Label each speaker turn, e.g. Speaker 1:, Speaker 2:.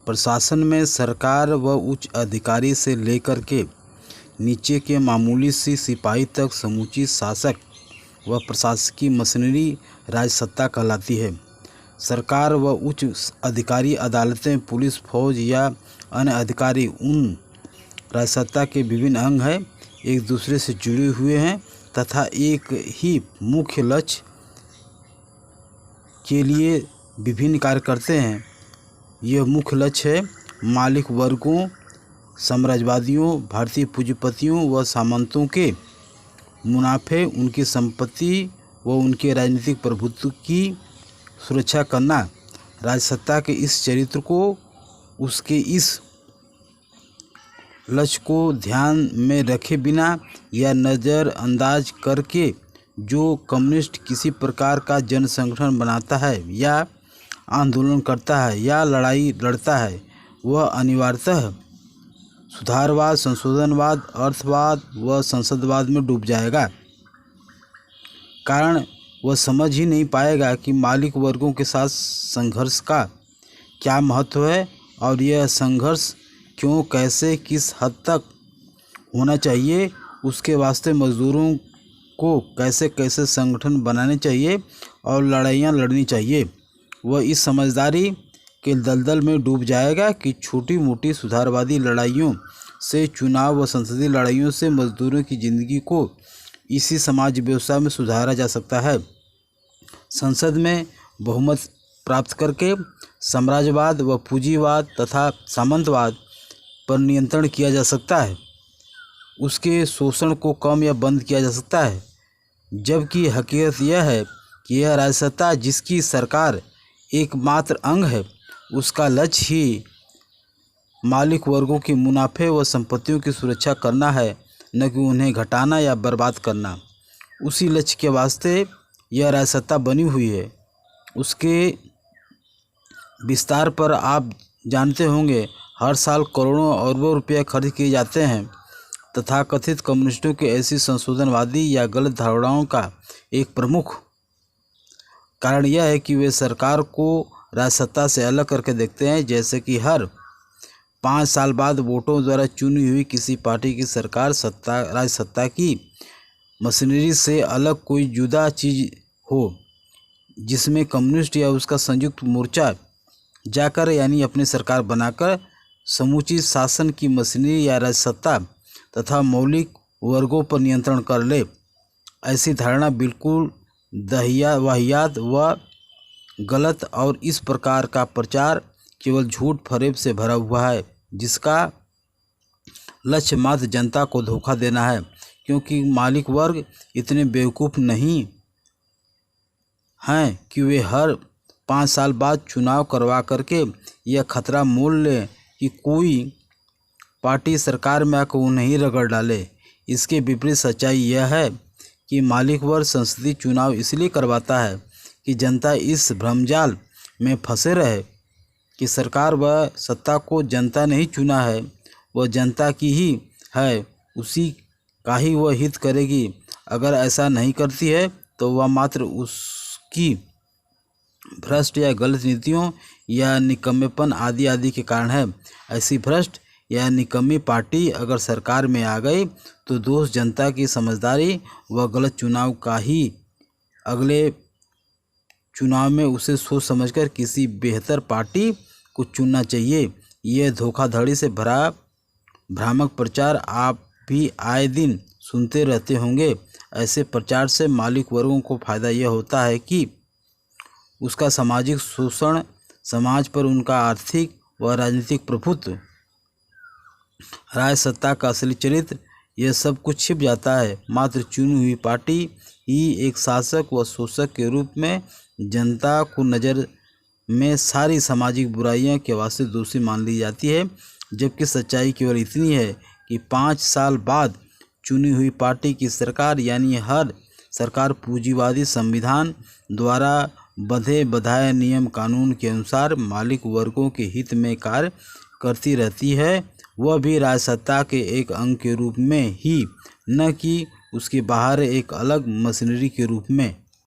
Speaker 1: प्रशासन में सरकार व उच्च अधिकारी से लेकर के नीचे के मामूली सी सिपाही तक समूची शासक व प्रशासकीय मशीनरी राजसत्ता कहलाती है। सरकार व उच्च अधिकारी, अदालतें, पुलिस, फौज या अन्य अधिकारी उन राजसत्ता के विभिन्न अंग हैं, एक दूसरे से जुड़े हुए हैं तथा एक ही मुख्य लक्ष्य के लिए विभिन्न कार्य करते हैं। यह मुख्य लक्ष्य है मालिक वर्गों, साम्राज्यवादियों, भारतीय पूंजीपतियों व सामंतों के मुनाफे, उनकी संपत्ति व उनके राजनीतिक प्रभुत्व की सुरक्षा करना। राजसत्ता के इस चरित्र को, उसके इस लक्ष्य को ध्यान में रखे बिना या नज़रअंदाज करके जो कम्युनिस्ट किसी प्रकार का जन संगठन बनाता है या आंदोलन करता है या लड़ाई लड़ता है, वह अनिवार्यतः सुधारवाद, संशोधनवाद, अर्थवाद व संसदवाद में डूब जाएगा। कारण वह समझ ही नहीं पाएगा कि मालिक वर्गों के साथ संघर्ष का क्या महत्व है और यह संघर्ष क्यों, कैसे, किस हद तक होना चाहिए, उसके वास्ते मजदूरों को कैसे कैसे संगठन बनाने चाहिए और लड़ाइयाँ लड़नी चाहिए। वह इस समझदारी के दलदल में डूब जाएगा कि छोटी मोटी सुधारवादी लड़ाइयों से, चुनाव व संसदीय लड़ाइयों से मजदूरों की ज़िंदगी को इसी समाज व्यवस्था में सुधारा जा सकता है। संसद में बहुमत प्राप्त करके साम्राज्यवाद व पूंजीवाद तथा सामंतवाद पर नियंत्रण किया जा सकता है, उसके शोषण को कम या बंद किया जा सकता है। जबकि हकीकत यह है कि यह राजसत्ता, जिसकी सरकार एकमात्र अंग है, उसका लक्ष्य ही मालिक वर्गों के मुनाफे व संपत्तियों की सुरक्षा करना है, न कि उन्हें घटाना या बर्बाद करना। उसी लक्ष्य के वास्ते यह राजसत्ता बनी हुई है। उसके विस्तार पर आप जानते होंगे, हर साल करोड़ों अरबों रुपये खर्च किए जाते हैं। तथा कथित कम्युनिस्टों के ऐसी संशोधनवादी या गलत धारणाओं का एक प्रमुख कारण यह है कि वे सरकार को राजसत्ता से अलग करके देखते हैं। जैसे कि हर 5 साल बाद वोटों द्वारा चुनी हुई किसी पार्टी की सरकार राजसत्ता की मशीनरी से अलग कोई जुदा चीज़ हो, जिसमें कम्युनिस्ट या उसका संयुक्त मोर्चा जाकर यानी अपनी सरकार बनाकर समूची शासन की मशीनरी या राजसत्ता तथा मौलिक वर्गों पर नियंत्रण कर ले। ऐसी धारणा बिल्कुल वाहियात व गलत और इस प्रकार का प्रचार केवल झूठ फरेब से भरा हुआ है, जिसका लक्ष्य मात्र जनता को धोखा देना है। क्योंकि मालिक वर्ग इतने बेवकूफ़ नहीं हैं कि वे हर 5 साल बाद चुनाव करवा करके यह खतरा मोल लें कि कोई पार्टी सरकार में आकर उन्हें ही रगड़ डाले। इसके विपरीत सच्चाई यह है कि मालिक वर्ग संसदीय चुनाव इसलिए करवाता है कि जनता इस भ्रमजाल में फंसे रहे कि सरकार व सत्ता को जनता ने ही चुना है, वह जनता की ही है, उसी का ही वह हित करेगी। अगर ऐसा नहीं करती है तो वह मात्र उसकी भ्रष्ट या गलत नीतियों या निकम्मेपन आदि आदि के कारण है। ऐसी भ्रष्ट या निकम्मी पार्टी अगर सरकार में आ गई तो दोष जनता की समझदारी व गलत चुनाव का ही। अगले चुनाव में उसे सोच समझकर किसी बेहतर पार्टी को चुनना चाहिए। यह धोखाधड़ी से भरा भ्रामक प्रचार आप भी आए दिन सुनते रहते होंगे। ऐसे प्रचार से मालिक वर्गों को फायदा यह होता है कि उसका सामाजिक शोषण, समाज पर उनका आर्थिक व राजनीतिक प्रभुत्व, राजसत्ता का असली चरित्र, यह सब कुछ छिप जाता है। मात्र चुनी हुई पार्टी ही एक शासक व शोषक के रूप में जनता को नज़र में सारी सामाजिक बुराइयों के वास्ते दोषी मान ली जाती है। जबकि सच्चाई केवल इतनी है कि 5 साल बाद चुनी हुई पार्टी की सरकार यानी हर सरकार पूंजीवादी संविधान द्वारा बंधे बधाए नियम कानून के अनुसार मालिक वर्गों के हित में कार्य करती रहती है, वह भी राजसत्ता के एक अंग के रूप में ही, न कि उसके बाहर एक अलग मशीनरी के रूप में।